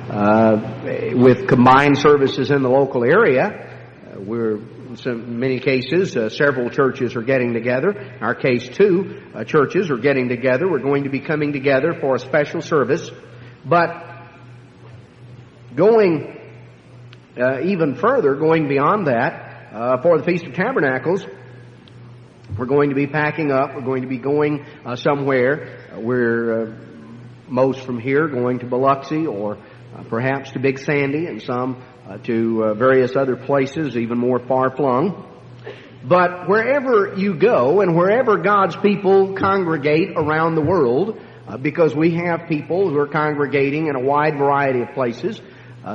with combined services in the local area. We're in many cases, several churches are getting together. In our case, 2 churches are getting together. We're going to be coming together for a special service. But going even further, going beyond that, for the Feast of Tabernacles, we're going to be packing up. We're going to be going somewhere. We're most from here going to Biloxi or perhaps to Big Sandy, and some to various other places, even more far-flung. But wherever you go and wherever God's people congregate around the world, because we have people who are congregating in a wide variety of places,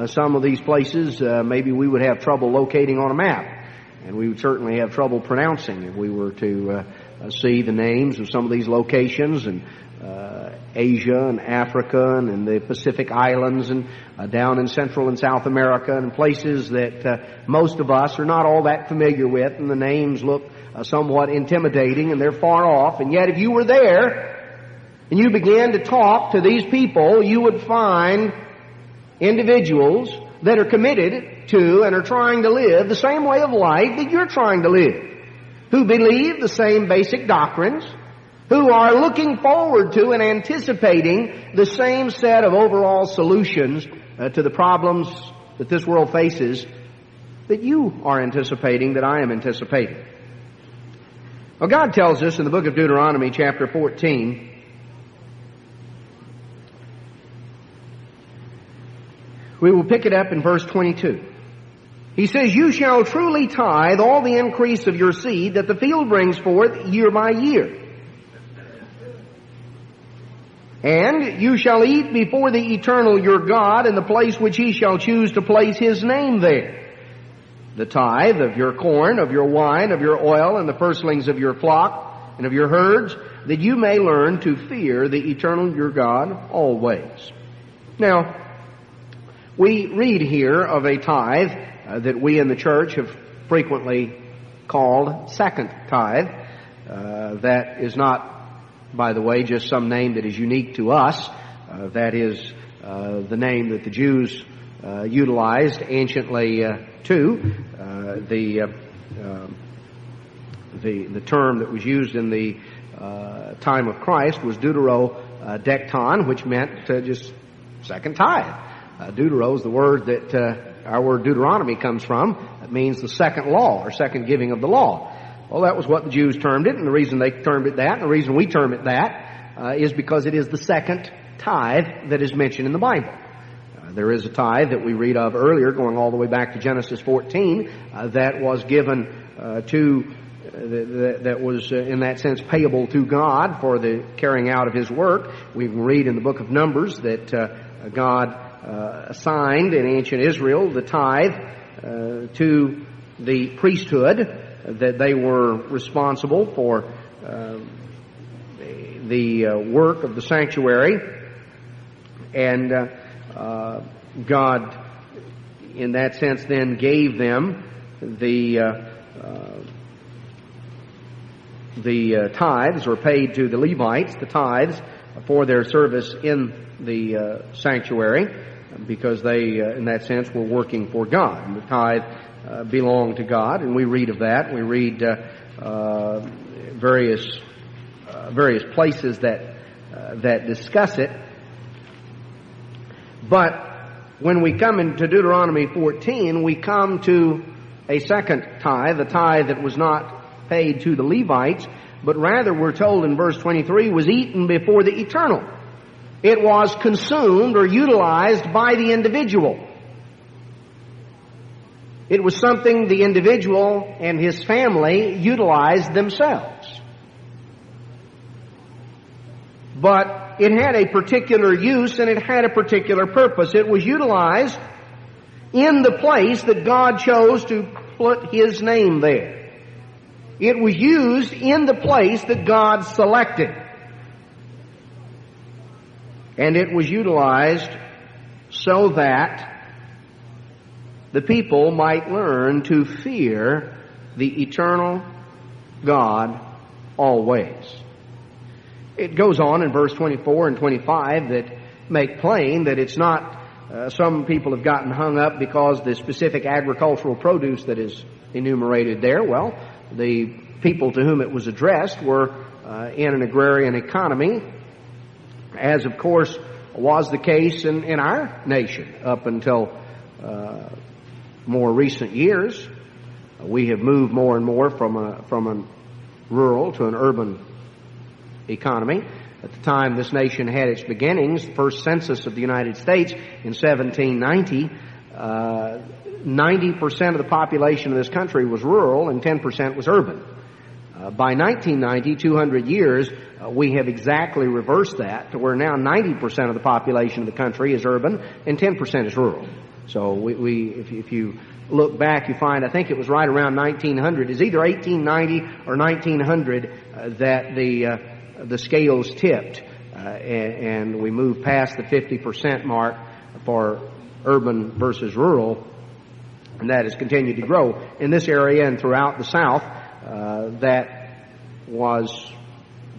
some of these places maybe we would have trouble locating on a map, and we would certainly have trouble pronouncing if we were to see the names of some of these locations, and Asia and Africa and in the Pacific Islands and down in Central and South America, and places that most of us are not all that familiar with, and the names look somewhat intimidating and they're far off. And yet if you were there and you began to talk to these people, you would find individuals that are committed to and are trying to live the same way of life that you're trying to live, who believe the same basic doctrines, who are looking forward to and anticipating the same set of overall solutions to the problems that this world faces that you are anticipating, that I am anticipating. Well, God tells us in the book of Deuteronomy, chapter 14, we will pick it up in verse 22. He says, "You shall truly tithe all the increase of your seed that the field brings forth year by year. And you shall eat before the Eternal your God in the place which He shall choose to place His name there. The tithe of your corn, of your wine, of your oil, and the firstlings of your flock and of your herds, that you may learn to fear the Eternal your God always." Now, we read here of a tithe that we in the church have frequently called second tithe. That is not, by the way, just some name that is unique to us. That is the name that the Jews utilized anciently too. The term that was used in the time of Christ was deuterodecton, which meant just second tithe. Deutero is the word that our word Deuteronomy comes from. It means the second law or second giving of the law. Well, that was what the Jews termed it, and the reason they termed it that, and the reason we term it that, is because it is the second tithe that is mentioned in the Bible. There is a tithe that we read of earlier, going all the way back to Genesis 14, that was given that was in that sense payable to God for the carrying out of His work. We can read in the book of Numbers that God assigned in ancient Israel the tithe to the priesthood, that they were responsible for the work of the sanctuary, and God, in that sense, then gave them the tithes, or paid to the Levites the tithes for their service in the sanctuary, because they, in that sense, were working for God. And the tithe belonged to God, and we read of that. We read various places that discuss it. But when we come into Deuteronomy 14, we come to a second tithe, a tithe that was not paid to the Levites, but rather we're told in verse 23 was eaten before the Eternal. It was consumed or utilized by the individual. It was something the individual and his family utilized themselves. But it had a particular use and it had a particular purpose. It was utilized in the place that God chose to put His name there. It was used in the place that God selected. And it was utilized so that the people might learn to fear the eternal God always. It goes on in verse 24 and 25 that make plain that it's not Some people have gotten hung up because the specific agricultural produce that is enumerated there. Well, the people to whom it was addressed were in an agrarian economy, as of course was the case in our nation up until more recent years. We have moved more and more from a rural to an urban economy. At the time this nation had its beginnings, the first census of the United States in 1790, 90% of the population of this country was rural and 10% was urban. By 1990, 200 years, we have exactly reversed that to where now 90% of the population of the country is urban and 10% is rural. So if you look back, you find, I think it was right around 1900, it's either 1890 or 1900 that the scales tipped, and we moved past the 50% mark for urban versus rural, and that has continued to grow in this area and throughout the South. That was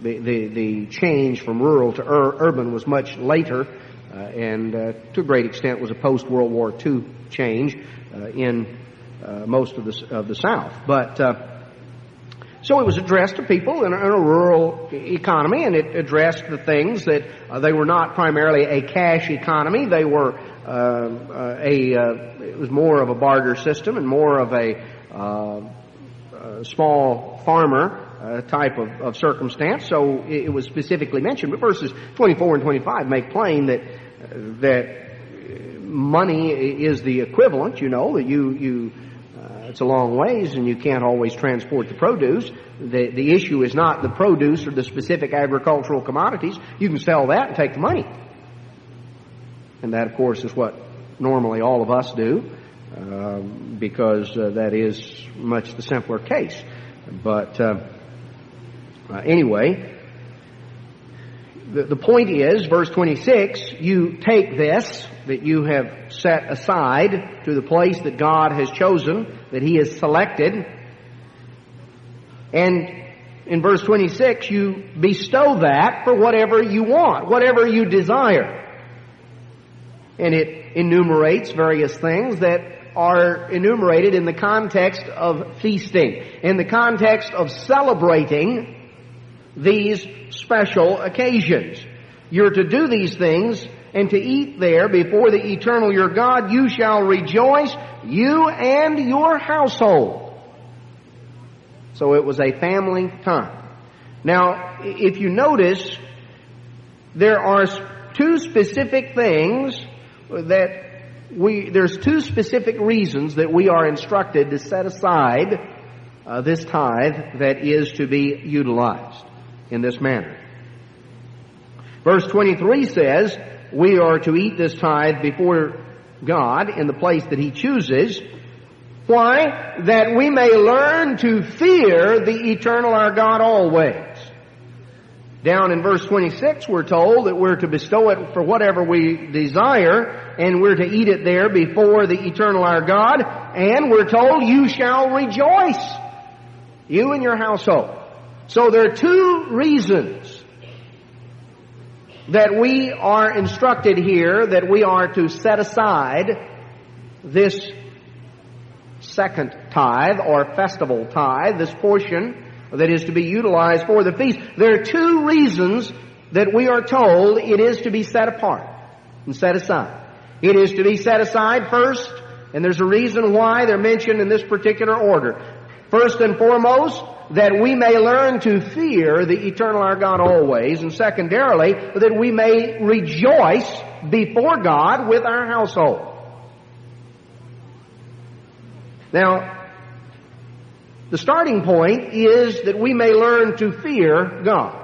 the change from rural to urban was much later, and to a great extent was a post-World War II change in most of the South. But so it was addressed to people in a rural economy, and it addressed the things that they were not primarily a cash economy. They were it was more of a barter system and more of a small farmer type of circumstance. So it was specifically mentioned. But verses 24 and 25 make plain that money is the equivalent. You know that you it's a long ways, and you can't always transport the produce. The issue is not the produce or the specific agricultural commodities. You can sell that and take the money. And that, of course, is what normally all of us do, because that is much the simpler case. But anyway, the point is, verse 26, you take this that you have set aside to the place that God has chosen, that He has selected, and in verse 26, you bestow that for whatever you want, whatever you desire. And it enumerates various things that are enumerated in the context of feasting, in the context of celebrating these special occasions. You're to do these things and to eat there before the eternal your God. You shall rejoice, you and your household. So it was a family time. Now, if you notice, there are two specific things there's two specific reasons that we are instructed to set aside this tithe that is to be utilized in this manner. Verse 23 says we are to eat this tithe before God in the place that He chooses. Why? That we may learn to fear the eternal our God always. Down in verse 26, we're told that we're to bestow it for whatever we desire, and we're to eat it there before the eternal our God, and we're told you shall rejoice, you and your household. So there are two reasons that we are instructed here that we are to set aside this second tithe or festival tithe, this portion that is to be utilized for the feast. There are two reasons that we are told it is to be set apart and set aside. It is to be set aside first, and there's a reason why they're mentioned in this particular order. First and foremost, that we may learn to fear the eternal our God always, and secondarily, that we may rejoice before God with our household. Now, the starting point is that we may learn to fear God.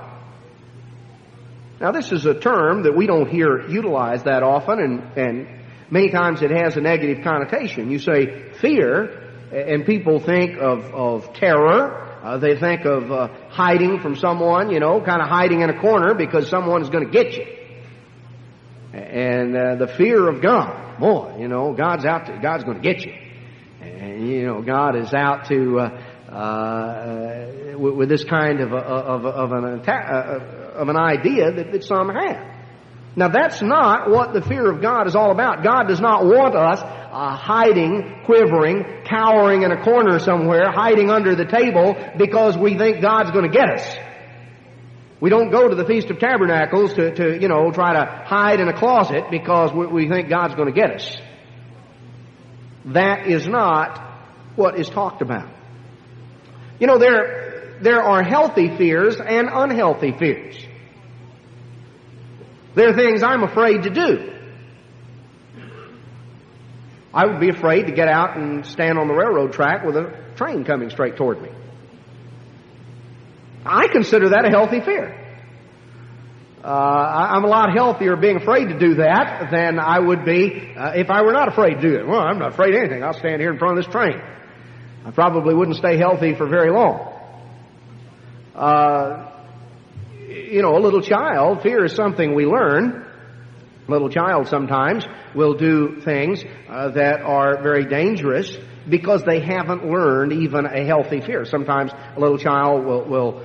Now, this is a term that we don't hear utilized that often, and many times it has a negative connotation. You say fear, and people think of terror. They think of hiding from someone, kind of hiding in a corner because someone is going to get you. And the fear of God, boy, God's going to get you. And, God is out to with this kind of an idea that some have. Now that's not what the fear of God is all about. God does not want us hiding, quivering, cowering in a corner somewhere, hiding under the table because we think God's going to get us. We don't go to the Feast of Tabernacles to try to hide in a closet because we think God's going to get us. That is not what is talked about. You know, there are healthy fears and unhealthy fears. There are things I'm afraid to do. I would be afraid to get out and stand on the railroad track with a train coming straight toward me. I consider that a healthy fear. I'm a lot healthier being afraid to do that than I would be if I were not afraid to do it. Well, I'm not afraid of anything. I'll stand here in front of this train. I probably wouldn't stay healthy for very long. A little child, fear is something we learn. A little child sometimes will do things that are very dangerous because they haven't learned even a healthy fear. Sometimes a little child will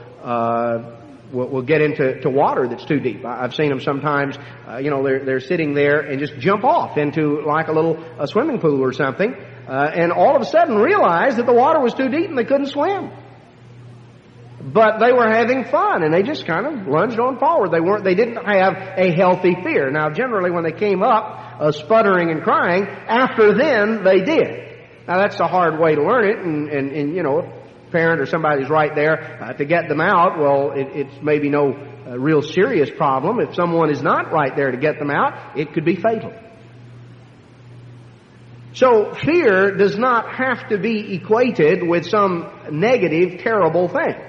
get into water that's too deep. I've seen them sometimes, they're sitting there and just jump off into like a swimming pool or something, and all of a sudden realize that the water was too deep and they couldn't swim. But they were having fun, and they just kind of lunged on forward. They didn't have a healthy fear. Now, generally, when they came up, sputtering and crying, after then, they did. Now, that's a hard way to learn it, and if a parent or somebody's right there to get them out, well, it's maybe no real serious problem. If someone is not right there to get them out, it could be fatal. So, fear does not have to be equated with some negative, terrible thing.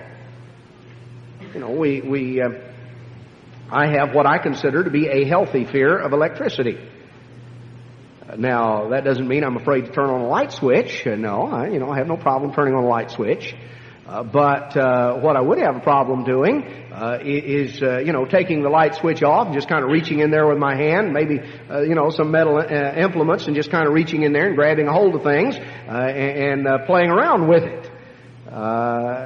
I have what I consider to be a healthy fear of electricity. Now, that doesn't mean I'm afraid to turn on a light switch. No, I have no problem turning on a light switch. But what I would have a problem doing is taking the light switch off and just kind of reaching in there with my hand, maybe, some metal implements, and just kind of reaching in there and grabbing a hold of things and playing around with it.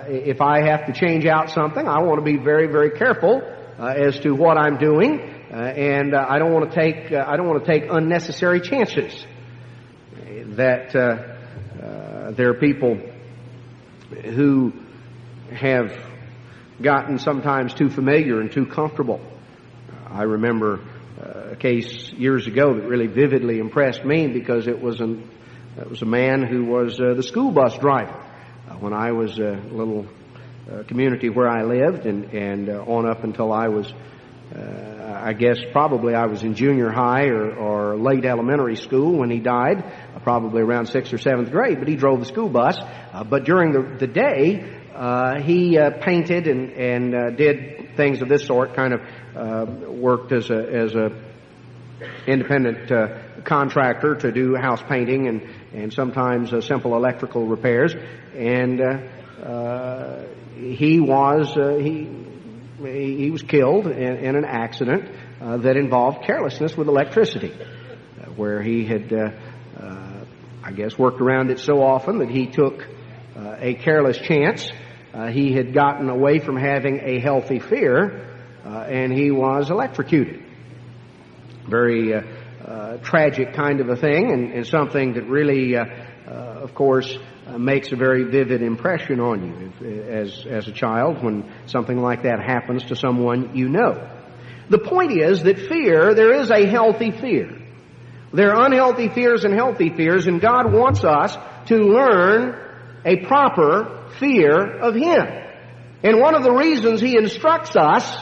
If I have to change out something, I want to be very, very careful as to what I'm doing, and I don't want to take unnecessary chances. That there are people who have gotten sometimes too familiar and too comfortable. I remember a case years ago that really vividly impressed me because it was a man who was the school bus driver. When I was a little community where I lived, and on up until I was, I guess probably I was in junior high or late elementary school when he died, probably around 6th or 7th grade, but he drove the school bus. But during the day, he painted and did things of this sort, kind of worked as a independent contractor to do house painting and sometimes simple electrical repairs. And he was killed in an accident that involved carelessness with electricity, where he had, I guess, worked around it so often that he took a careless chance. He had gotten away from having a healthy fear, and he was electrocuted. Very tragic kind of a thing, and something that really, of course, makes a very vivid impression on you as a child when something like that happens to someone you know. The point is that fear, there is a healthy fear. There are unhealthy fears and healthy fears, and God wants us to learn a proper fear of Him. And one of the reasons He instructs us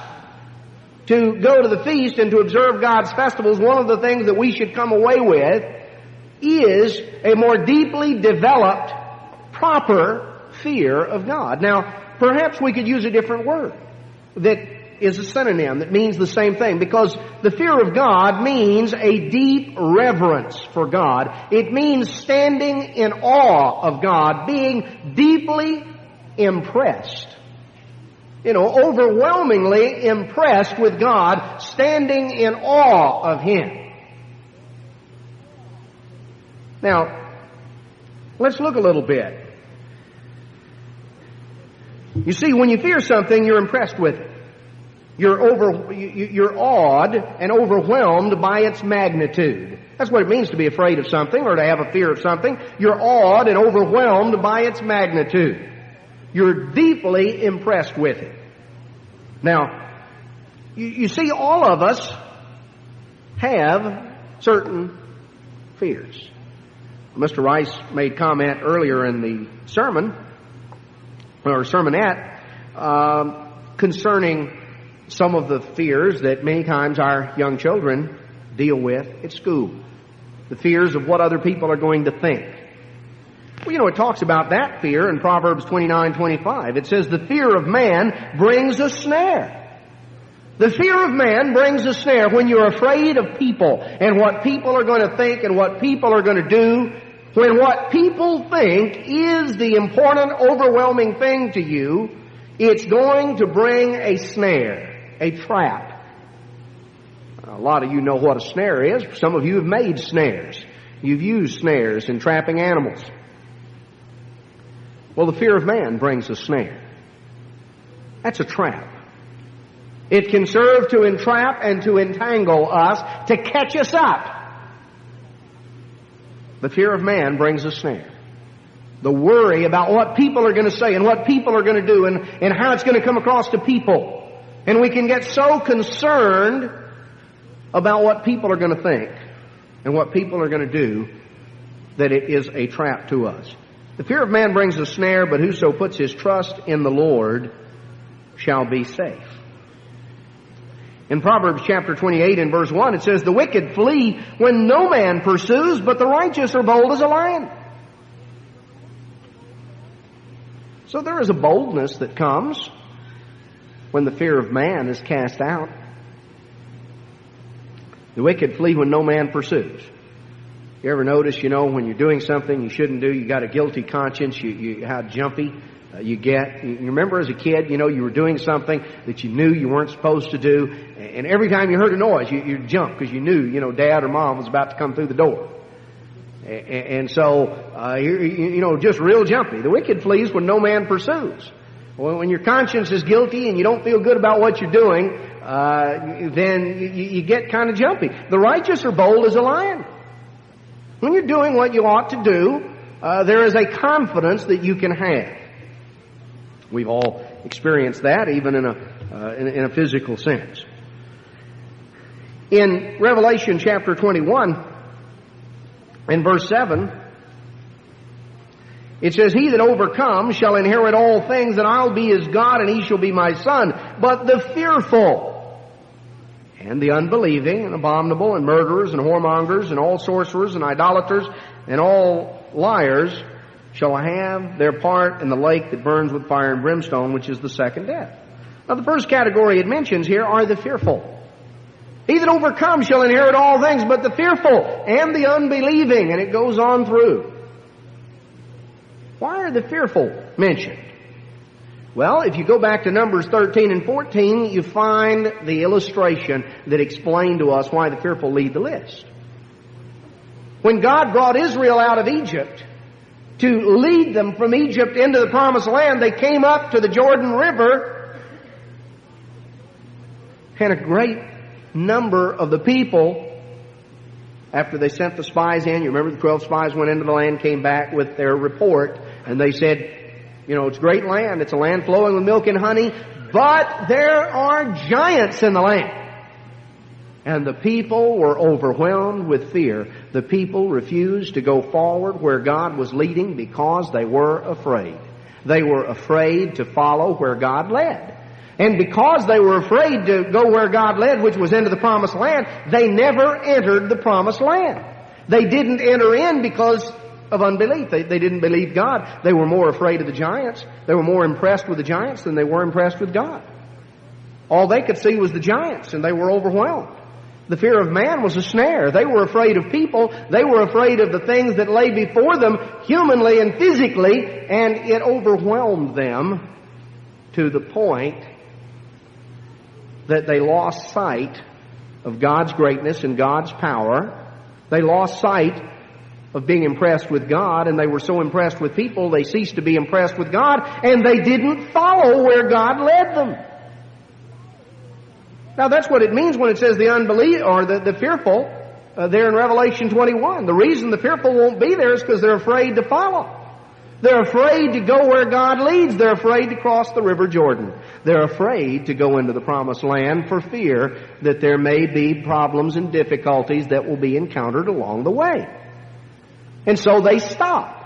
to go to the feast and to observe God's festivals, one of the things that we should come away with is a more deeply developed, proper fear of God. Now, perhaps we could use a different word that is a synonym that means the same thing, because the fear of God means a deep reverence for God. It means standing in awe of God, being deeply impressed. Overwhelmingly impressed with God, standing in awe of Him. Now, let's look a little bit. You see, when you fear something, you're impressed with it. You're awed and overwhelmed by its magnitude. That's what it means to be afraid of something or to have a fear of something. You're awed and overwhelmed by its magnitude. You're deeply impressed with it. Now, you see, all of us have certain fears. Mr. Rice made comment earlier in the sermon, or sermonette, concerning some of the fears that many times our young children deal with at school. The fears of what other people are going to think. Well, it talks about that fear in Proverbs 29:25. It says, the fear of man brings a snare. The fear of man brings a snare. When you're afraid of people and what people are going to think and what people are going to do, when what people think is the important, overwhelming thing to you, it's going to bring a snare, a trap. A lot of you know what a snare is. Some of you have made snares. You've used snares in trapping animals. Well, the fear of man brings a snare. That's a trap. It can serve to entrap and to entangle us, to catch us up. The fear of man brings a snare. The worry about what people are going to say and what people are going to do and how it's going to come across to people. And we can get so concerned about what people are going to think and what people are going to do that it is a trap to us. The fear of man brings a snare, but whoso puts his trust in the Lord shall be safe. In Proverbs chapter 28 and verse 1, it says, the wicked flee when no man pursues, but the righteous are bold as a lion. So there is a boldness that comes when the fear of man is cast out. The wicked flee when no man pursues. You ever notice, when you're doing something you shouldn't do, you got a guilty conscience, how jumpy you get. You remember as a kid, you were doing something that you knew you weren't supposed to do, and every time you heard a noise, you jumped because you knew, Dad or Mom was about to come through the door. And so, just real jumpy. The wicked flees when no man pursues. When your conscience is guilty and you don't feel good about what you're doing, then you get kind of jumpy. The righteous are bold as a lion. When you're doing what you ought to do, there is a confidence that you can have. We've all experienced that, even in a physical sense. In Revelation chapter 21, in verse 7, it says, he that overcomes shall inherit all things, and I'll be his God, and he shall be my son. But the fearful, and the unbelieving, and abominable, and murderers, and whoremongers, and all sorcerers, and idolaters, and all liars shall have their part in the lake that burns with fire and brimstone, which is the second death. Now, the first category it mentions here are the fearful. He that overcomes shall inherit all things, but the fearful and the unbelieving, and it goes on through. Why are the fearful mentioned? Well, if you go back to Numbers 13 and 14, you find the illustration that explained to us why the fearful lead the list. When God brought Israel out of Egypt to lead them from Egypt into the Promised Land, they came up to the Jordan River, and a great number of the people, after they sent the spies in, you remember the 12 spies went into the land, came back with their report, and they said, it's a great land. It's a land flowing with milk and honey, but there are giants in the land. And the people were overwhelmed with fear. The people refused to go forward where God was leading because they were afraid. They were afraid to follow where God led. And because they were afraid to go where God led, which was into the Promised Land, they never entered the Promised Land. They didn't enter in because of unbelief. They didn't believe God. They were more afraid of the giants. They were more impressed with the giants than they were impressed with God. All they could see was the giants, and they were overwhelmed. The fear of man was a snare. They were afraid of people. They were afraid of the things that lay before them humanly and physically, and it overwhelmed them to the point that they lost sight of God's greatness and God's power. They lost sight of being impressed with God, and they were so impressed with people, they ceased to be impressed with God, and they didn't follow where God led them. Now that's what it means when it says the unbelief or the fearful there in Revelation 21. The reason the fearful won't be there is because they're afraid to follow. They're afraid to go where God leads. They're afraid to cross the river Jordan. They're afraid to go into the promised land for fear that there may be problems and difficulties that will be encountered along the way. And so they stop.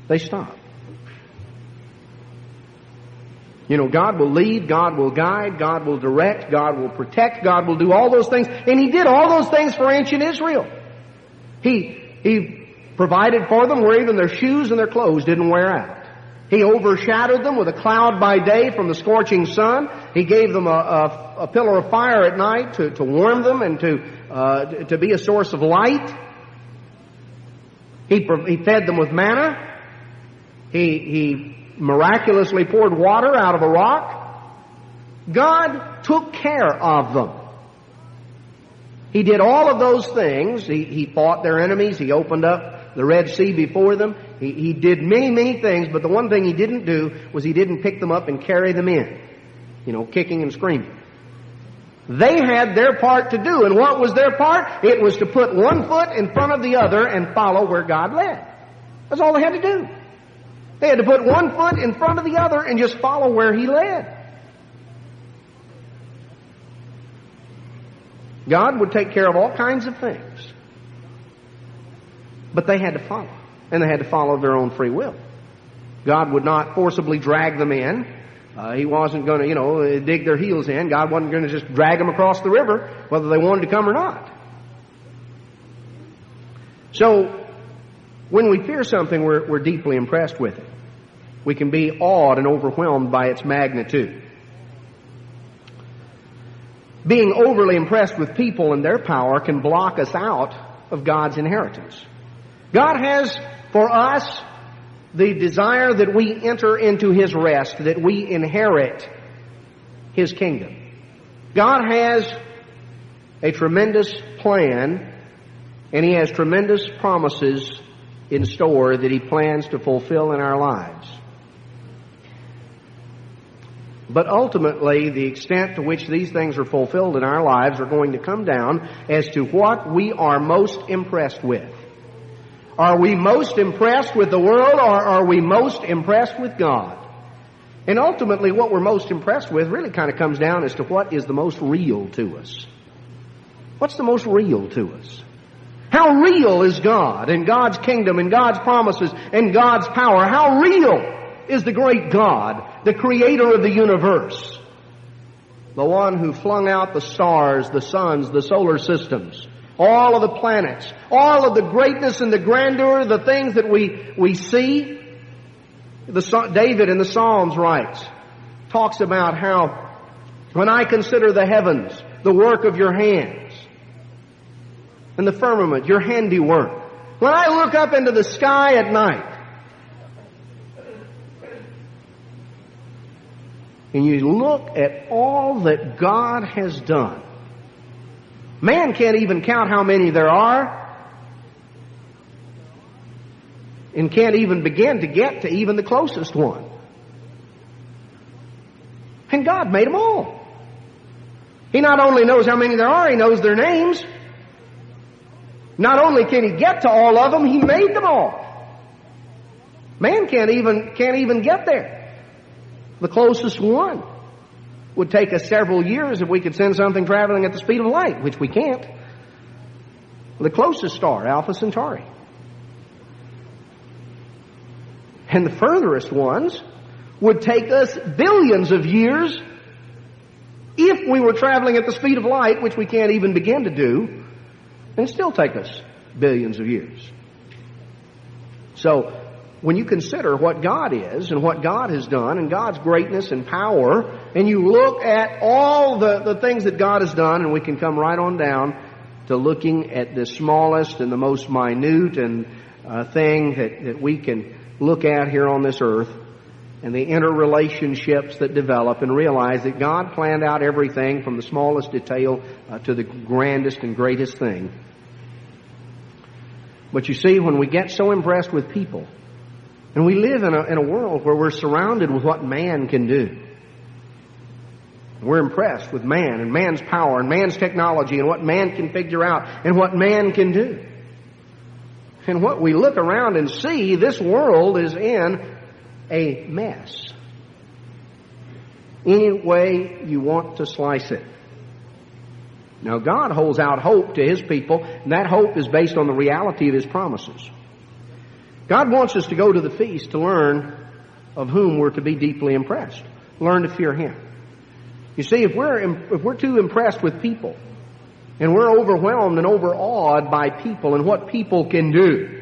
They stop. You know, God will lead, God will guide, God will direct, God will protect, God will do all those things. And He did all those things for ancient Israel. He provided for them where even their shoes and their clothes didn't wear out. He overshadowed them with a cloud by day from the scorching sun. He gave them a pillar of fire at night to warm them and to be a source of light. He fed them with manna. He miraculously poured water out of a rock. God took care of them. He did all of those things. He fought their enemies. He opened up the Red Sea before them. He did many, many things, but the one thing He didn't do was He didn't pick them up and carry them in, you know, kicking and screaming. They had their part to do, and what was their part? It was to put one foot in front of the other and follow where God led. That's all they had to do. They had to put one foot in front of the other and just follow where He led. God would take care of all kinds of things. But they had to follow. And they had to follow their own free will. God would not forcibly drag them in. He wasn't going to, dig their heels in. God wasn't going to just drag them across the river, whether they wanted to come or not. So, when we fear something, we're deeply impressed with it. We can be awed and overwhelmed by its magnitude. Being overly impressed with people and their power can block us out of God's inheritance. God has for us the desire that we enter into His rest, that we inherit His kingdom. God has a tremendous plan, and He has tremendous promises in store that He plans to fulfill in our lives. But ultimately, the extent to which these things are fulfilled in our lives are going to come down as to what we are most impressed with. Are we most impressed with the world, or are we most impressed with God? And ultimately, what we're most impressed with really kind of comes down as to what is the most real to us. What's the most real to us? How real is God and God's kingdom and God's promises and God's power? How real is the great God, the creator of the universe, the one who flung out the stars, the suns, the solar systems, all of the planets, all of the greatness and the grandeur, the things that we see. David in the Psalms writes, talks about how when I consider the heavens, the work of your hands, and the firmament, your handiwork, when I look up into the sky at night, and you look at all that God has done, man can't even count how many there are, and can't even begin to get to even the closest one. And God made them all. He not only knows how many there are, He knows their names. Not only can He get to all of them, He made them all. Man can't even get there. The closest one would take us several years if we could send something traveling at the speed of light, which we can't. The closest star, Alpha Centauri. And the furthest ones would take us billions of years if we were traveling at the speed of light, which we can't even begin to do, and still take us billions of years. So, when you consider what God is and what God has done and God's greatness and power, and you look at all the things that God has done, and we can come right on down to looking at the smallest and the most minute and thing that we can look at here on this earth, and the interrelationships that develop, and realize that God planned out everything from the smallest detail to the grandest and greatest thing. But you see, when we get so impressed with people, and we live in a world where we're surrounded with what man can do. We're impressed with man and man's power and man's technology and what man can figure out and what man can do. And what we look around and see, this world is in a mess. Any way you want to slice it. Now, God holds out hope to His people, and that hope is based on the reality of His promises. God wants us to go to the feast to learn of whom we're to be deeply impressed. Learn to fear Him. You see, if we're too impressed with people, and we're overwhelmed and overawed by people and what people can do,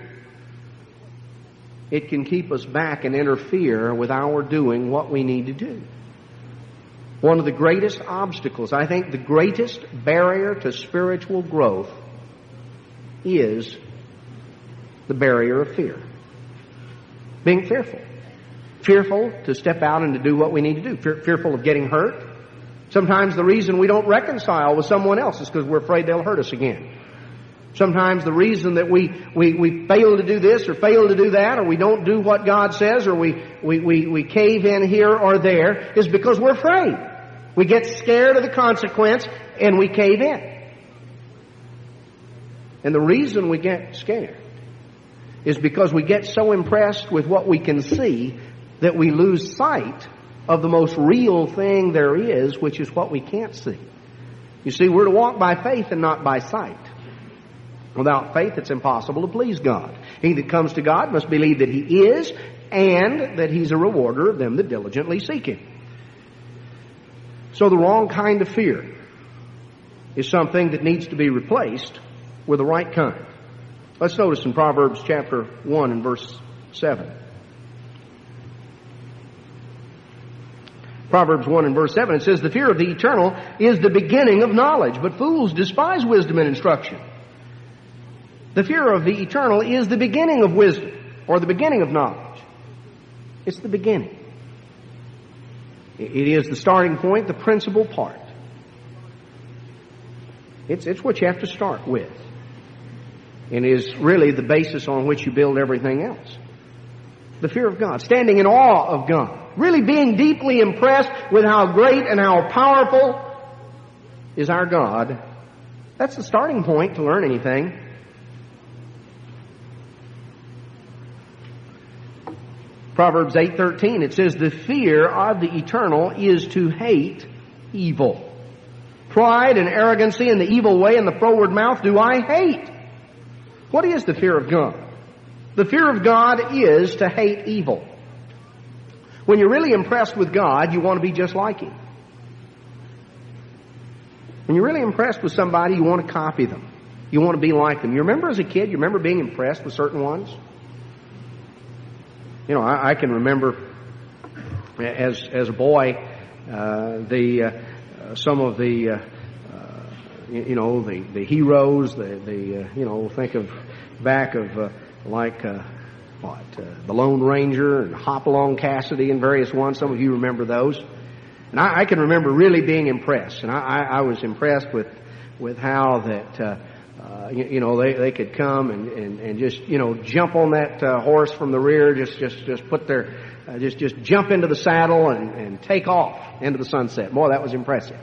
it can keep us back and interfere with our doing what we need to do. One of the greatest obstacles, I think the greatest barrier to spiritual growth, is the barrier of fear. Being fearful. Fearful to step out and to do what we need to do. Fearful of getting hurt. Sometimes the reason we don't reconcile with someone else is because we're afraid they'll hurt us again. Sometimes the reason that we fail to do this or fail to do that, or we don't do what God says, or we cave in here or there, is because we're afraid. We get scared of the consequence and we cave in. And the reason we get scared is because we get so impressed with what we can see that we lose sight of the most real thing there is, which is what we can't see. You see, we're to walk by faith and not by sight. Without faith, it's impossible to please God. He that comes to God must believe that He is, and that He's a rewarder of them that diligently seek Him. So the wrong kind of fear is something that needs to be replaced with the right kind. Let's notice in Proverbs chapter 1 and verse 7. Proverbs 1 and verse 7, it says, "The fear of the eternal is the beginning of knowledge, but fools despise wisdom and instruction." The fear of the eternal is the beginning of wisdom, or the beginning of knowledge. It's the beginning. It is the starting point, the principal part. It's what you have to start with. And is really the basis on which you build everything else. The fear of God, standing in awe of God. Really being deeply impressed with how great and how powerful is our God. That's the starting point to learn anything. Proverbs 8:13, it says, "The fear of the eternal is to hate evil. Pride and arrogancy and the evil way and the froward mouth do I hate." What is the fear of God? The fear of God is to hate evil. When you're really impressed with God, you want to be just like Him. When you're really impressed with somebody, you want to copy them. You want to be like them. You remember as a kid, you remember being impressed with certain ones? You know, I can remember as a boy, some of the heroes, think of back of the Lone Ranger and Hopalong Cassidy and various ones. Some of you remember those. And I can remember really being impressed. And I was impressed with how that, they could come and just, jump on that horse from the rear, just put their, just jump into the saddle and take off into the sunset. Boy, that was impressive.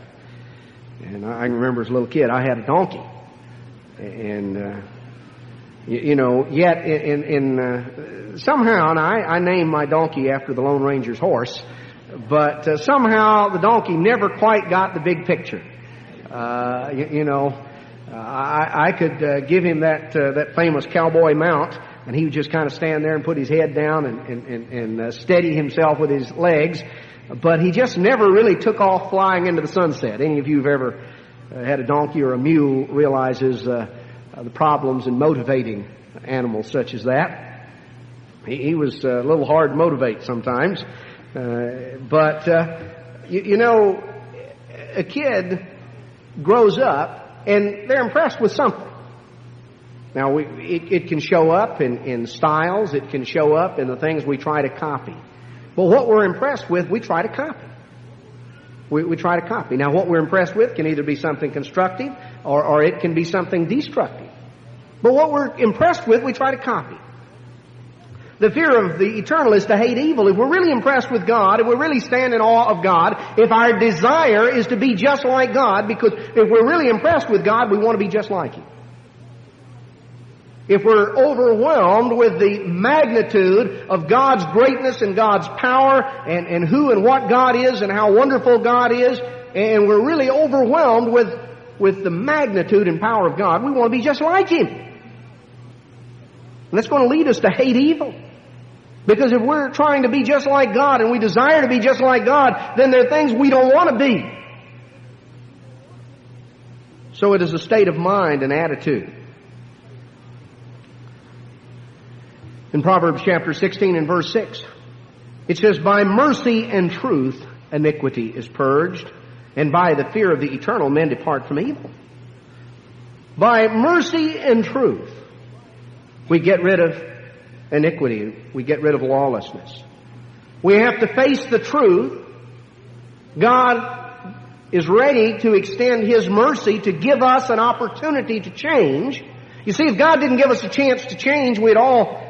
And I can remember as a little kid, I had a donkey. And, yet somehow, and I named my donkey after the Lone Ranger's horse, but somehow the donkey never quite got the big picture. I could give him that famous cowboy mount, and he would just kind of stand there and put his head down and steady himself with his legs, but he just never really took off flying into the sunset. Any of you who've ever had a donkey or a mule realizes the problems in motivating animals such as that. He was a little hard to motivate sometimes. But a kid grows up and they're impressed with something. Now, it can show up in styles. It can show up in the things we try to copy. But what we're impressed with, we try to copy. We try to copy. Now, what we're impressed with can either be something constructive or it can be something destructive. But what we're impressed with, we try to copy. The fear of the eternal is to hate evil. If we're really impressed with God, if we really stand in awe of God, if our desire is to be just like God, because if we're really impressed with God, we want to be just like Him. If we're overwhelmed with the magnitude of God's greatness and God's power and who and what God is and how wonderful God is, and we're really overwhelmed with the magnitude and power of God, we want to be just like Him. And that's going to lead us to hate evil. Because if we're trying to be just like God and we desire to be just like God, then there are things we don't want to be. So it is a state of mind and attitude. In Proverbs chapter 16 and verse 6, it says, "By mercy and truth iniquity is purged, and by the fear of the eternal men depart from evil." By mercy and truth, we get rid of iniquity. We get rid of lawlessness. We have to face the truth. God is ready to extend His mercy to give us an opportunity to change. You see, if God didn't give us a chance to change, we'd all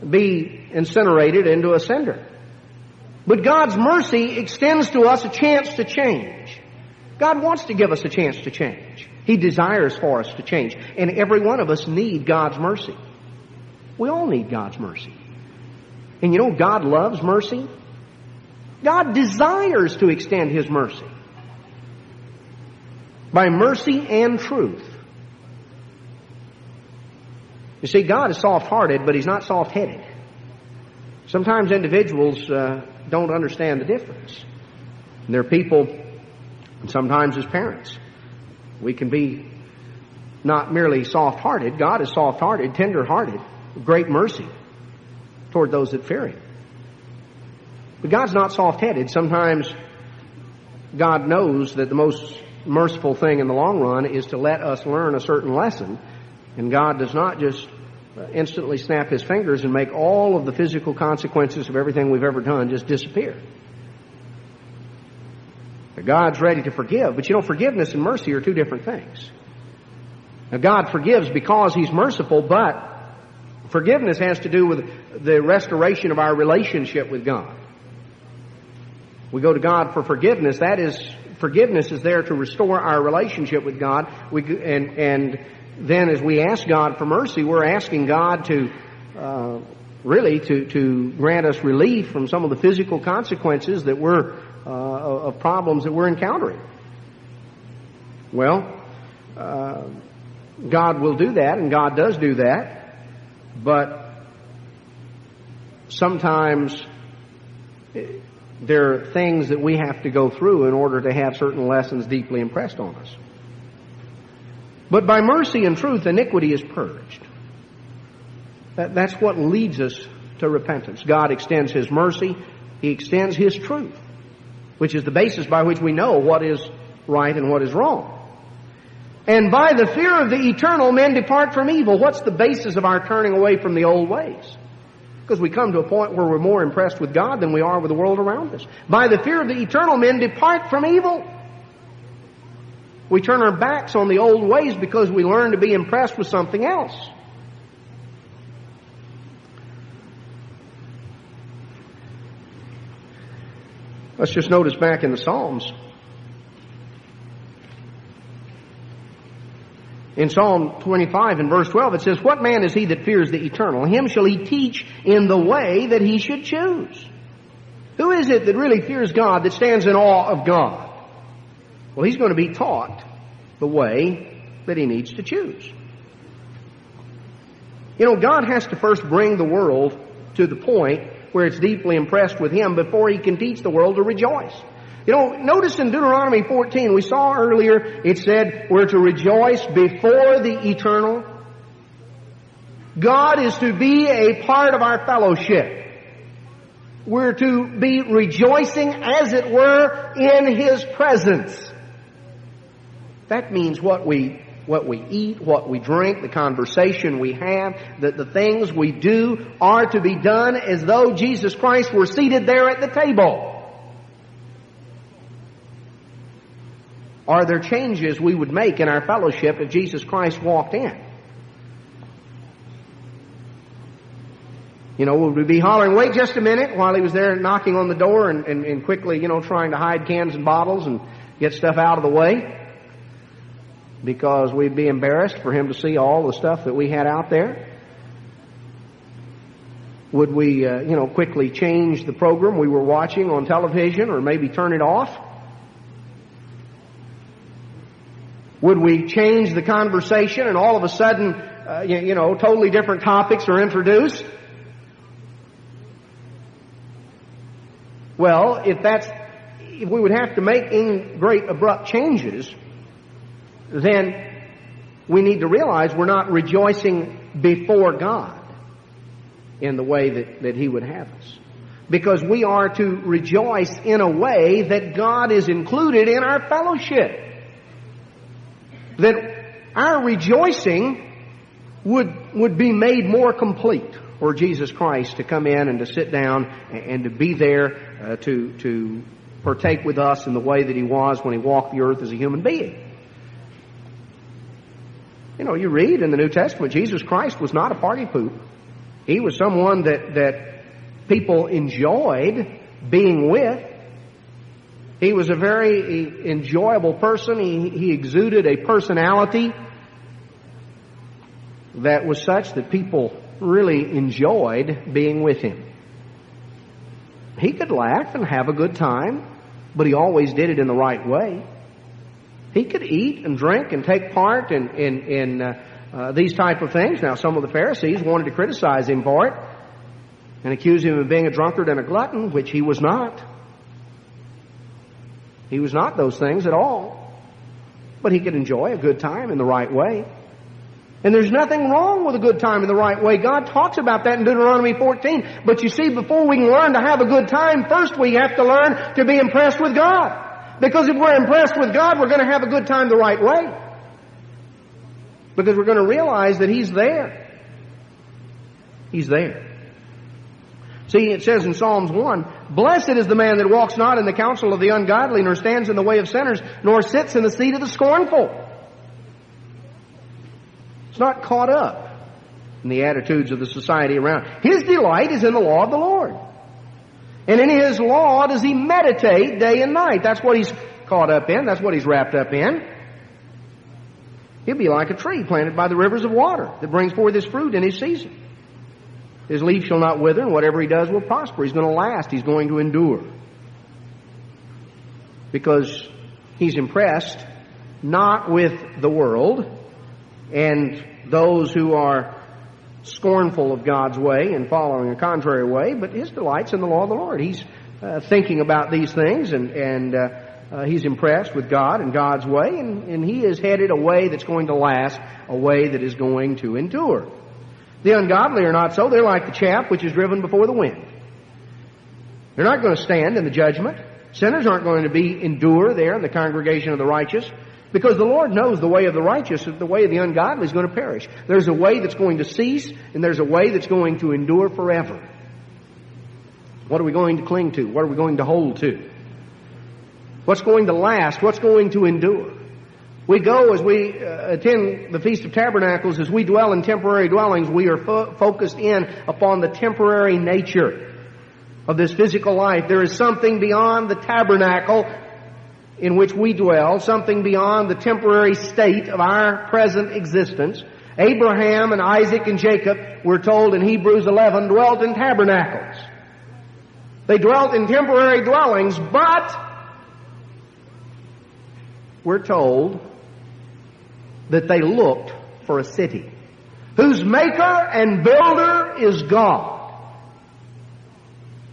be incinerated into a cinder. But God's mercy extends to us a chance to change. God wants to give us a chance to change. He desires for us to change. And every one of us need God's mercy. We all need God's mercy. And you know, God loves mercy. God desires to extend His mercy. By mercy and truth. You see, God is soft-hearted, but He's not soft-headed. Sometimes individuals don't understand the difference. And there are people, and sometimes as parents, we can be not merely soft-hearted. God is soft-hearted, tender-hearted, great mercy toward those that fear Him. But God's not soft-headed. Sometimes God knows that the most merciful thing in the long run is to let us learn a certain lesson. And God does not just instantly snap His fingers and make all of the physical consequences of everything we've ever done just disappear. God's ready to forgive. But you know, forgiveness and mercy are two different things. Now, God forgives because He's merciful, but forgiveness has to do with the restoration of our relationship with God. We go to God for forgiveness. That is, forgiveness is there to restore our relationship with God. And then as we ask God for mercy, we're asking God to really to grant us relief from some of the physical consequences that we're of problems that we're encountering. Well, God will do that, and God does do that. But sometimes there are things that we have to go through in order to have certain lessons deeply impressed on us. But by mercy and truth, iniquity is purged. That's what leads us to repentance. God extends His mercy. He extends His truth, which is the basis by which we know what is right and what is wrong. And by the fear of the eternal, men depart from evil. What's the basis of our turning away from the old ways? Because we come to a point where we're more impressed with God than we are with the world around us. By the fear of the eternal, men depart from evil. We turn our backs on the old ways because we learn to be impressed with something else. Let's just notice back in the Psalms. In Psalm 25 and verse 12 it says, "What man is he that fears the eternal? Him shall He teach in the way that he should choose." Who is it that really fears God, that stands in awe of God? Well, he's going to be taught the way that he needs to choose. You know, God has to first bring the world to the point where it's deeply impressed with Him before He can teach the world to rejoice. You know, notice in Deuteronomy 14, we saw earlier, it said we're to rejoice before the eternal. God is to be a part of our fellowship. We're to be rejoicing, as it were, in His presence. That means what we eat, what we drink, the conversation we have, that the things we do are to be done as though Jesus Christ were seated there at the table. Are there changes we would make in our fellowship if Jesus Christ walked in? Would we be hollering, wait just a minute, while he was there knocking on the door and quickly, trying to hide cans and bottles and get stuff out of the way? Because we'd be embarrassed for him to see all the stuff that we had out there? Would we, quickly change the program we were watching on television, or maybe turn it off? Would we change the conversation and all of a sudden, totally different topics are introduced? Well, if we would have to make any great abrupt changes, then we need to realize we're not rejoicing before God in the way that He would have us. Because we are to rejoice in a way that God is included in our fellowship. That our rejoicing would be made more complete for Jesus Christ to come in and to sit down and to be there to partake with us in the way that He was when He walked the earth as a human being. You read in the New Testament, Jesus Christ was not a party poop. He was someone that people enjoyed being with. He was a very enjoyable person. He exuded a personality that was such that people really enjoyed being with Him. He could laugh and have a good time, but He always did it in the right way. He could eat and drink and take part in these type of things. Now, some of the Pharisees wanted to criticize Him for it and accuse Him of being a drunkard and a glutton, which He was not. He was not those things at all. But He could enjoy a good time in the right way. And there's nothing wrong with a good time in the right way. God talks about that in Deuteronomy 14. But you see, before we can learn to have a good time, first we have to learn to be impressed with God. Because if we're impressed with God, we're going to have a good time the right way. Because we're going to realize that He's there. He's there. See, it says in Psalms 1, "Blessed is the man that walks not in the counsel of the ungodly, nor stands in the way of sinners, nor sits in the seat of the scornful." It's not caught up in the attitudes of the society around. His delight is in the law of the Lord. And in His law does he meditate day and night. That's what he's caught up in. That's what he's wrapped up in. He'll be like a tree planted by the rivers of water that brings forth his fruit in his season. His leaf shall not wither, and whatever he does will prosper. He's going to last. He's going to endure. Because he's impressed not with the world and those who are scornful of God's way and following a contrary way, but his delight's in the law of the Lord. He's thinking about these things, and he's impressed with God and God's way, and he is headed a way that's going to last, a way that is going to endure. The ungodly are not so. They're like the chaff which is driven before the wind. They're not going to stand in the judgment. Sinners aren't going to endure there in the congregation of the righteous, because the Lord knows the way of the righteous, the way of the ungodly is going to perish. There's a way that's going to cease, and there's a way that's going to endure forever. What are we going to cling to? What are we going to hold to? What's going to last? What's going to endure? We go, as we attend the Feast of Tabernacles, as we dwell in temporary dwellings, we are focused in upon the temporary nature of this physical life. There is something beyond the tabernacle in which we dwell, something beyond the temporary state of our present existence. Abraham and Isaac and Jacob, we're told in Hebrews 11, dwelt in tabernacles. They dwelt in temporary dwellings, but we're told that they looked for a city whose maker and builder is God.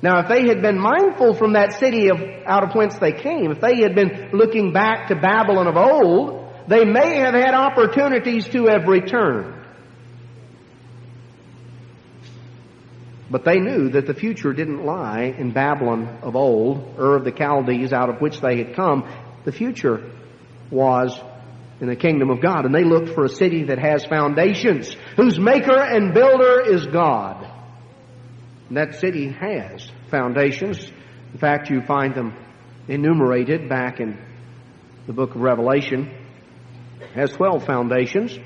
Now, if they had been mindful from that city out of whence they came, if they had been looking back to Babylon of old, they may have had opportunities to have returned. But they knew that the future didn't lie in Babylon of old, Ur of the Chaldees, out of which they had come. The future was in the kingdom of God. And they looked for a city that has foundations, whose maker and builder is God. And that city has foundations. In fact, you find them enumerated back in the book of Revelation. It has 12 foundations.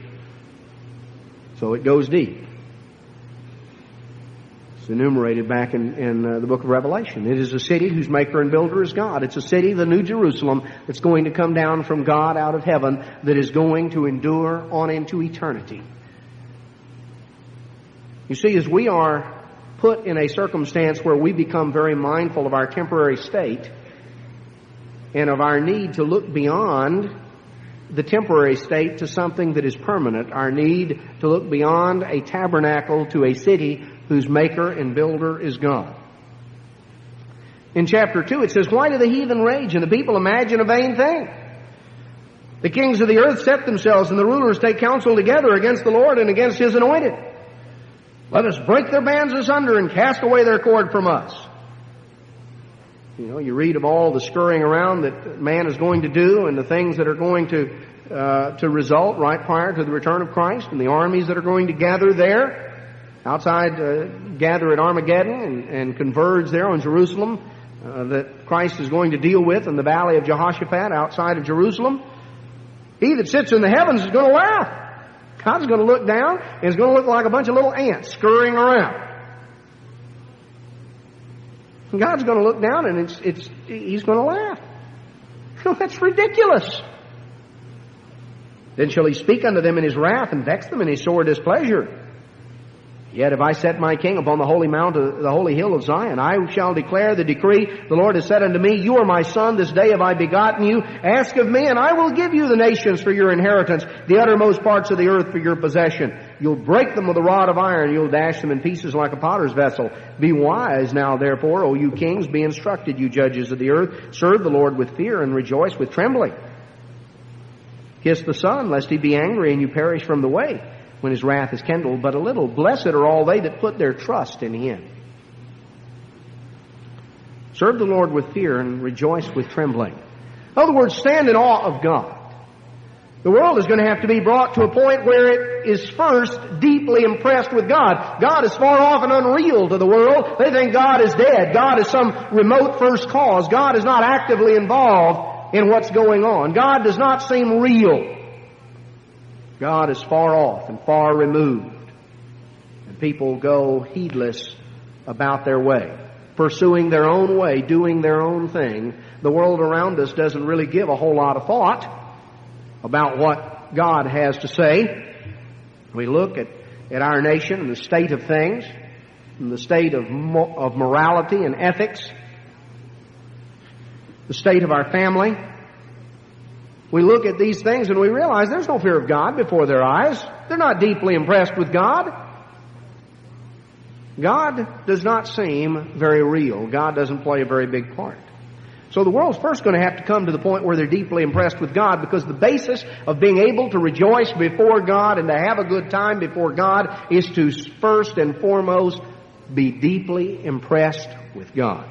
So it goes deep. It's enumerated back in the book of Revelation. It is a city whose maker and builder is God. It's a city, the New Jerusalem, that's going to come down from God out of heaven, that is going to endure on into eternity. You see, as we are put in a circumstance where we become very mindful of our temporary state and of our need to look beyond the temporary state to something that is permanent, our need to look beyond a tabernacle to a city whose maker and builder is God. In chapter 2 it says, "Why do the heathen rage and the people imagine a vain thing? The kings of the earth set themselves and the rulers take counsel together against the Lord and against His anointed. Let us break their bands asunder and cast away their cord from us." You know, you read of all the scurrying around that man is going to do and the things that are going to result right prior to the return of Christ, and the armies that are going to gather there outside, gather at Armageddon and converge there on Jerusalem, that Christ is going to deal with in the valley of Jehoshaphat outside of Jerusalem. He that sits in the heavens is going to laugh. God's going to look down and it's going to look like a bunch of little ants scurrying around. And God's going to look down and He's going to laugh. That's ridiculous. Then shall He speak unto them in His wrath and vex them in His sore displeasure. Yet if I set my king upon the holy mount, the holy hill of Zion, I shall declare the decree. The Lord has said unto me, You are my son, this day have I begotten you. Ask of me, and I will give you the nations for your inheritance, the uttermost parts of the earth for your possession. You'll break them with a rod of iron, you'll dash them in pieces like a potter's vessel. Be wise now, therefore, O you kings, be instructed, you judges of the earth. Serve the Lord with fear and rejoice with trembling. Kiss the Son, lest He be angry and you perish from the way, when His wrath is kindled but a little. Blessed are all they that put their trust in Him. Serve the Lord with fear and rejoice with trembling. In other words, stand in awe of God. The world is going to have to be brought to a point where it is first deeply impressed with God. God is far off and unreal to the world. They think God is dead. God is some remote first cause. God is not actively involved in what's going on. God does not seem real. God is far off and far removed. And people go heedless about their way, pursuing their own way, doing their own thing. The world around us doesn't really give a whole lot of thought about what God has to say. We look at our nation and the state of things, and the state of morality and ethics, the state of our family. We look at these things and we realize there's no fear of God before their eyes. They're not deeply impressed with God. God does not seem very real. God doesn't play a very big part. So the world's first going to have to come to the point where they're deeply impressed with God, because the basis of being able to rejoice before God and to have a good time before God is to first and foremost be deeply impressed with God.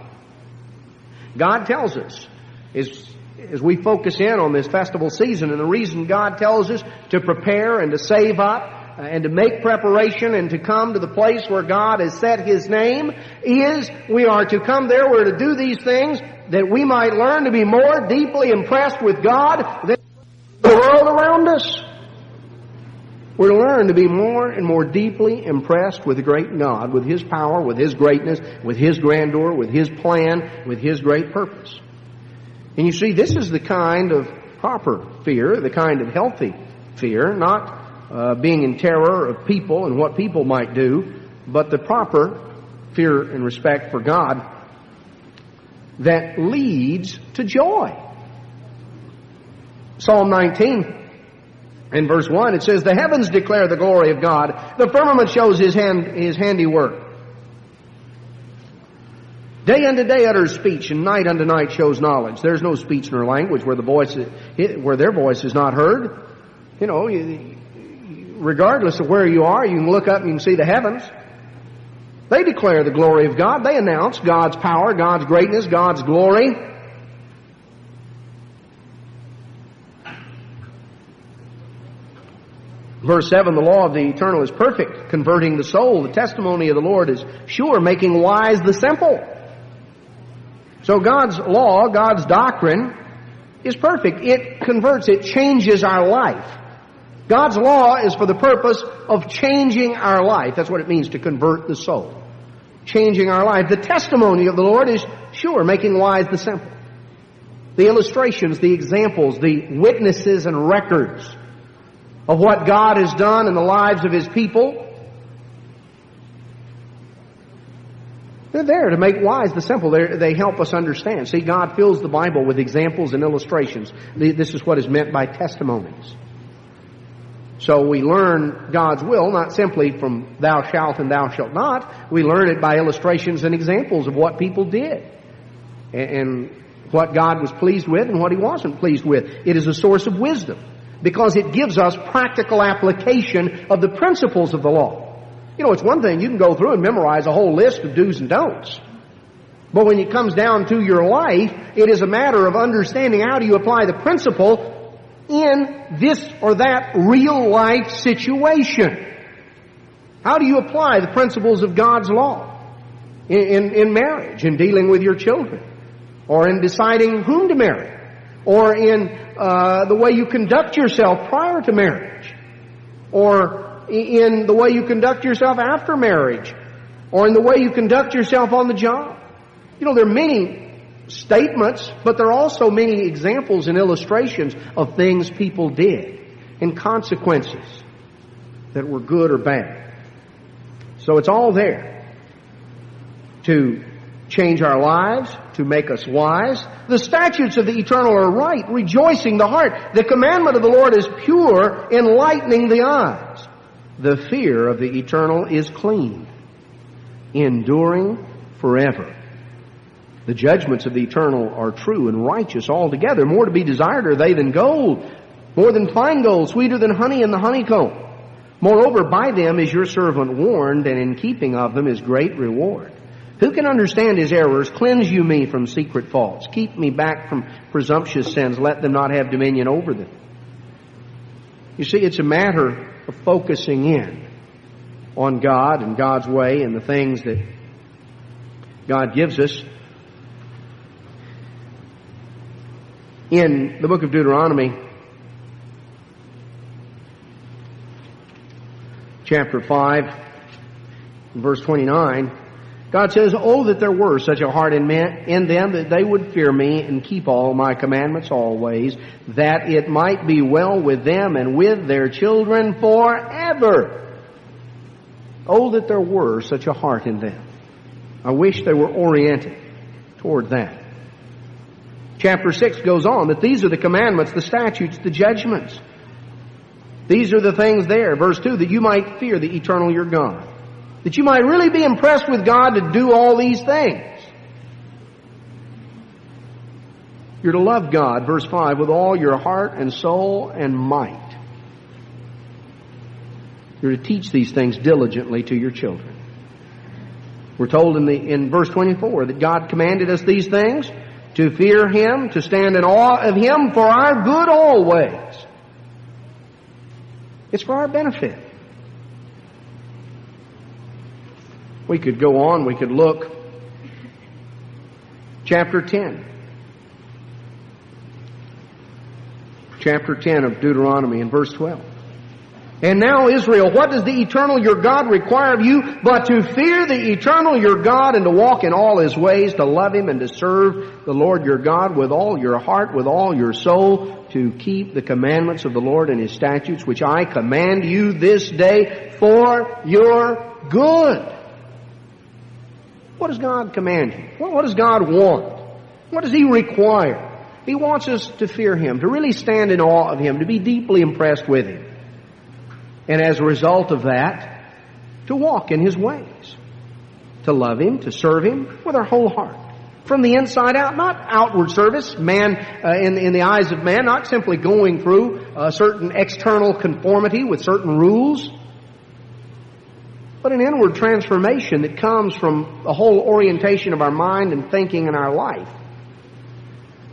God tells us, as we focus in on this festival season, and the reason God tells us to prepare and to save up and to make preparation and to come to the place where God has set His name is we are to come there, we're to do these things that we might learn to be more deeply impressed with God than the world around us. We're to learn to be more and more deeply impressed with the great God, with His power, with His greatness, with His grandeur, with His plan, with His great purpose. And you see, this is the kind of proper fear, the kind of healthy fear, not being in terror of people and what people might do, but the proper fear and respect for God that leads to joy. Psalm 19 and verse 1, it says, The heavens declare the glory of God, the firmament shows His handiwork. Day unto day utters speech, and night unto night shows knowledge. There's no speech nor language where their voice is not heard. You know, regardless of where you are, you can look up and you can see the heavens. They declare the glory of God. They announce God's power, God's greatness, God's glory. Verse 7, the law of the eternal is perfect, converting the soul. The testimony of the Lord is sure, making wise the simple. So God's law, God's doctrine is perfect. It converts, it changes our life. God's law is for the purpose of changing our life. That's what it means to convert the soul. changing our life. The testimony of the Lord is sure, making wise the simple. The illustrations, the examples, the witnesses and records of what God has done in the lives of His people, they're there to make wise the simple. They help us understand. See, God fills the Bible with examples and illustrations. This is what is meant by testimonies. So we learn God's will not simply from thou shalt and thou shalt not. We learn it by illustrations and examples of what people did and what God was pleased with and what He wasn't pleased with. It is a source of wisdom because it gives us practical application of the principles of the law. You know, it's one thing you can go through and memorize a whole list of do's and don'ts. But when it comes down to your life, it is a matter of understanding how do you apply the principle in this or that real life situation. How do you apply the principles of God's law in marriage, in dealing with your children, or in deciding whom to marry, or in the way you conduct yourself prior to marriage, or in the way you conduct yourself after marriage, or in the way you conduct yourself on the job. You know, there are many statements, but there are also many examples and illustrations of things people did and consequences that were good or bad. So it's all there to change our lives, to make us wise. The statutes of the eternal are right, rejoicing the heart. The commandment of the Lord is pure, enlightening the eyes. The fear of the eternal is clean, enduring forever. The judgments of the eternal are true and righteous altogether. More to be desired are they than gold, more than fine gold, sweeter than honey in the honeycomb. Moreover, by them is your servant warned, and in keeping of them is great reward. Who can understand his errors? Cleanse you me from secret faults. Keep me back from presumptuous sins. Let them not have dominion over them. You see, it's a matter of focusing in on God and God's way and the things that God gives us. In the book of Deuteronomy, chapter 5, verse 29, God says, "Oh, that there were such a heart in them that they would fear me and keep all my commandments always, that it might be well with them and with their children forever." Oh, that there were such a heart in them. I wish they were oriented toward that. Chapter 6 goes on that these are the commandments, the statutes, the judgments. These are the things there. Verse 2, that you might fear the eternal your God. That you might really be impressed with God to do all these things. You're to love God, verse 5, with all your heart and soul and might. You're to teach these things diligently to your children. We're told in verse 24 that God commanded us these things, to fear Him, to stand in awe of Him for our good always. It's for our benefit. We could go on, we could look. Chapter 10. Chapter 10 of Deuteronomy in verse 12. And now, Israel, what does the eternal your God require of you but to fear the eternal your God and to walk in all His ways, to love Him and to serve the Lord your God with all your heart, with all your soul, to keep the commandments of the Lord and His statutes, which I command you this day for your good. What does God command you? What does God want? What does He require? He wants us to fear Him, to really stand in awe of Him, to be deeply impressed with Him. And as a result of that, to walk in His ways. To love Him, to serve Him with our whole heart. From the inside out, not outward service, man, in the eyes of man, not simply going through a certain external conformity with certain rules, but an inward transformation that comes from the whole orientation of our mind and thinking in our life.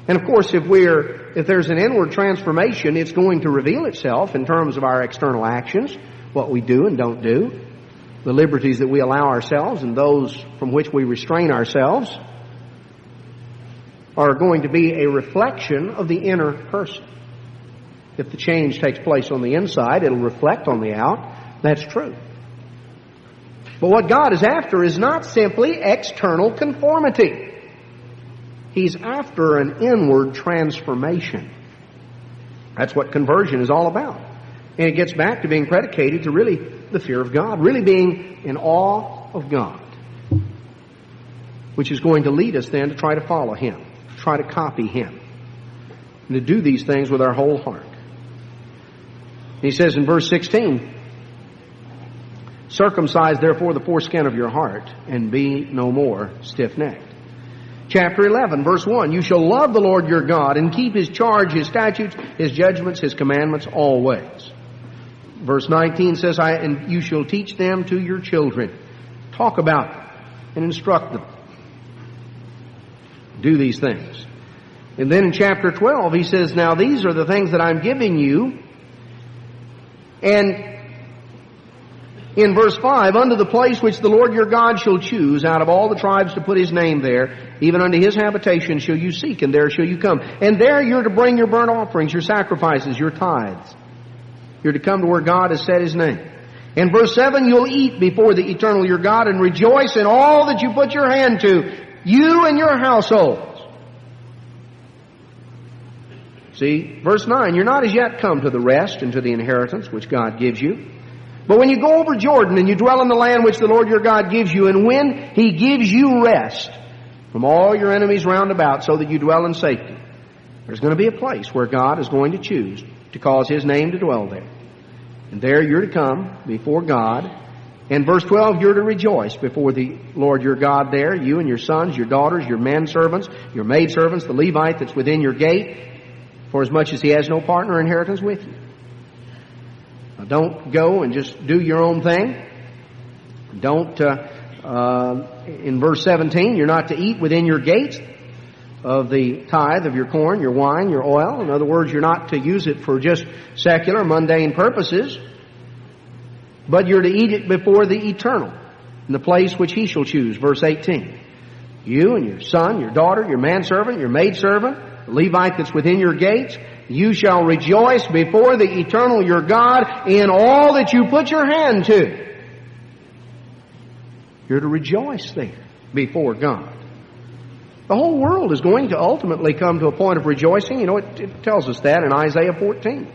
And of course, if there's an inward transformation, it's going to reveal itself in terms of our external actions, what we do and don't do, the liberties that we allow ourselves and those from which we restrain ourselves are going to be a reflection of the inner person. If the change takes place on the inside, it'll reflect on the out. That's true. But what God is after is not simply external conformity. He's after an inward transformation. That's what conversion is all about. And it gets back to being predicated to really the fear of God, really being in awe of God, which is going to lead us then to try to follow Him, try to copy Him, and to do these things with our whole heart. He says in verse 16, circumcise therefore the foreskin of your heart, and be no more stiff-necked. Chapter 11, verse 1, you shall love the Lord your God and keep His charge, His statutes, His judgments, His commandments always. Verse 19 says, and you shall teach them to your children. Talk about them and instruct them. Do these things. And then in chapter 12, he says, now these are the things that I'm giving you. And in verse 5, unto the place which the Lord your God shall choose out of all the tribes to put His name there, even unto His habitation shall you seek, and there shall you come. And there you're to bring your burnt offerings, your sacrifices, your tithes. You're to come to where God has set His name. In verse 7, you'll eat before the eternal your God and rejoice in all that you put your hand to, you and your households. See, verse 9, you're not as yet come to the rest and to the inheritance which God gives you. But when you go over Jordan and you dwell in the land which the Lord your God gives you, and when He gives you rest from all your enemies round about so that you dwell in safety, there's going to be a place where God is going to choose to cause His name to dwell there. And there you're to come before God. And verse 12, you're to rejoice before the Lord your God there, you and your sons, your daughters, your men servants, your maid servants, the Levite that's within your gate, for as much as he has no partner inheritance with you. Now don't go and just do your own thing. Don't, in verse 17, you're not to eat within your gates of the tithe of your corn, your wine, your oil. In other words, you're not to use it for just secular, mundane purposes, but you're to eat it before the eternal, in the place which He shall choose. Verse 18. You and your son, your daughter, your manservant, your maidservant, the Levite that's within your gates, you shall rejoice before the eternal your God in all that you put your hand to. You're to rejoice there before God. The whole world is going to ultimately come to a point of rejoicing. You know, it tells us that in Isaiah 14.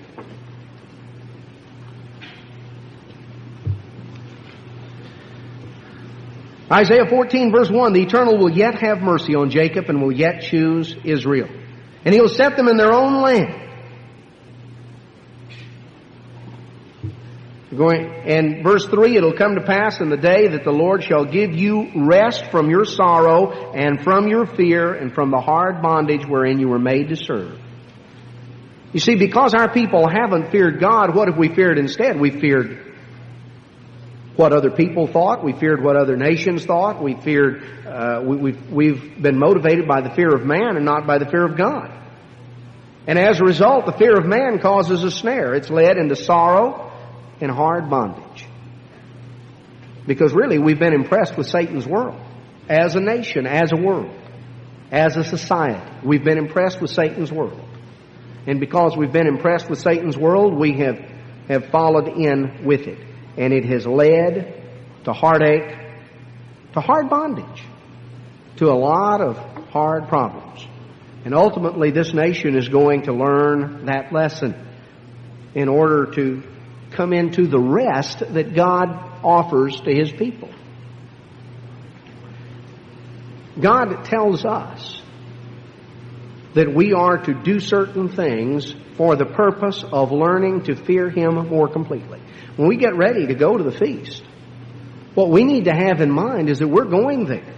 Isaiah 14 verse 1, the Eternal will yet have mercy on Jacob and will yet choose Israel. And He'll set them in their own land. And verse 3, it'll come to pass in the day that the Lord shall give you rest from your sorrow and from your fear and from the hard bondage wherein you were made to serve. You see, because our people haven't feared God, what have we feared instead? We feared what other people thought. We feared what other nations thought. We feared, we've been motivated by the fear of man and not by the fear of God. And as a result, the fear of man causes a snare. It's led into sorrow and hard bondage. Because really, we've been impressed with Satan's world. As a nation, as a world, as a society, we've been impressed with Satan's world. And because we've been impressed with Satan's world, we have followed in with it. And it has led to heartache, to hard bondage, to a lot of hard problems. And ultimately, this nation is going to learn that lesson in order to come into the rest that God offers to His people. God tells us that we are to do certain things for the purpose of learning to fear Him more completely. When we get ready to go to the feast, what we need to have in mind is that we're going there.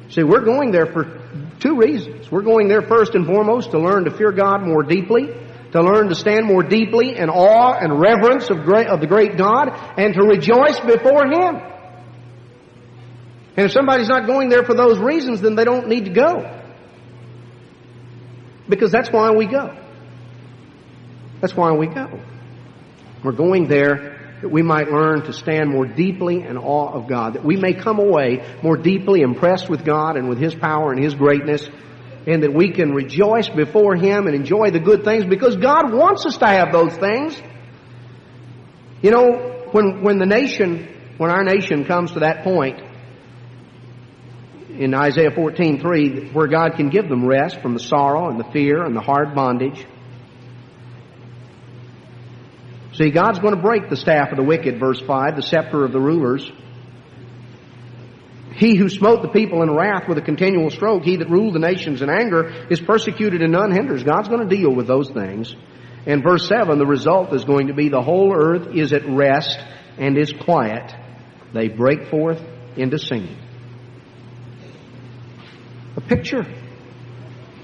See, we're going there for two reasons. We're going there first and foremost to learn to fear God more deeply, to learn to stand more deeply in awe and reverence of the great God, and to rejoice before Him. And if somebody's not going there for those reasons, then they don't need to go. Because that's why we go. That's why we go. We're going there that we might learn to stand more deeply in awe of God, that we may come away more deeply impressed with God and with His power and His greatness, and that we can rejoice before Him and enjoy the good things because God wants us to have those things. You know, when the nation when our nation comes to that point in Isaiah 14:3, where God can give them rest from the sorrow and the fear and the hard bondage. See, God's going to break the staff of the wicked, verse 5, the scepter of the rulers. He who smote the people in wrath with a continual stroke, he that ruled the nations in anger, is persecuted and none hinders. God's going to deal with those things. And verse 7, the result is going to be the whole earth is at rest and is quiet. They break forth into singing. A picture,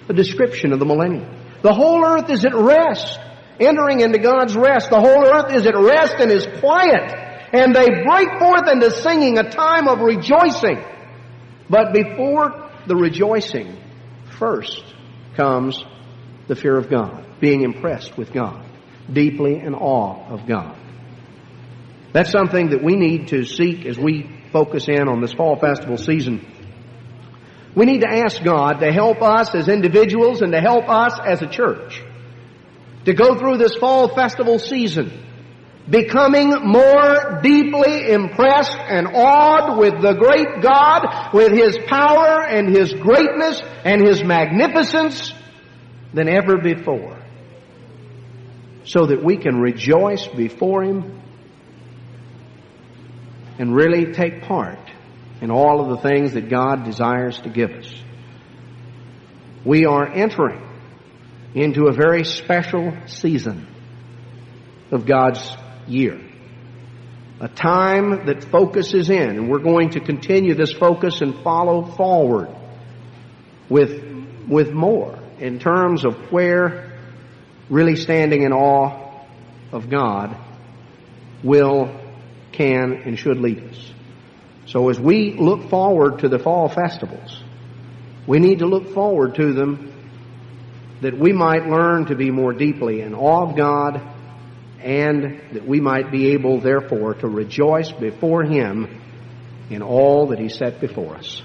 a description of the millennium. The whole earth is at rest, entering into God's rest. The whole earth is at rest and is quiet. And they break forth into singing, a time of rejoicing. But before the rejoicing, first comes the fear of God, being impressed with God, deeply in awe of God. That's something that we need to seek as we focus in on this fall festival season. We need to ask God to help us as individuals and to help us as a church to go through this fall festival season becoming more deeply impressed and awed with the great God, with His power and His greatness and His magnificence than ever before, so that we can rejoice before Him and really take part in all of the things that God desires to give us. We are entering into a very special season of God's year. A time that focuses in, and we're going to continue this focus and follow forward with more in terms of where really standing in awe of God will, can, and should lead us. So as we look forward to the fall festivals, we need to look forward to them that we might learn to be more deeply in awe of God, and that we might be able, therefore, to rejoice before Him in all that He set before us.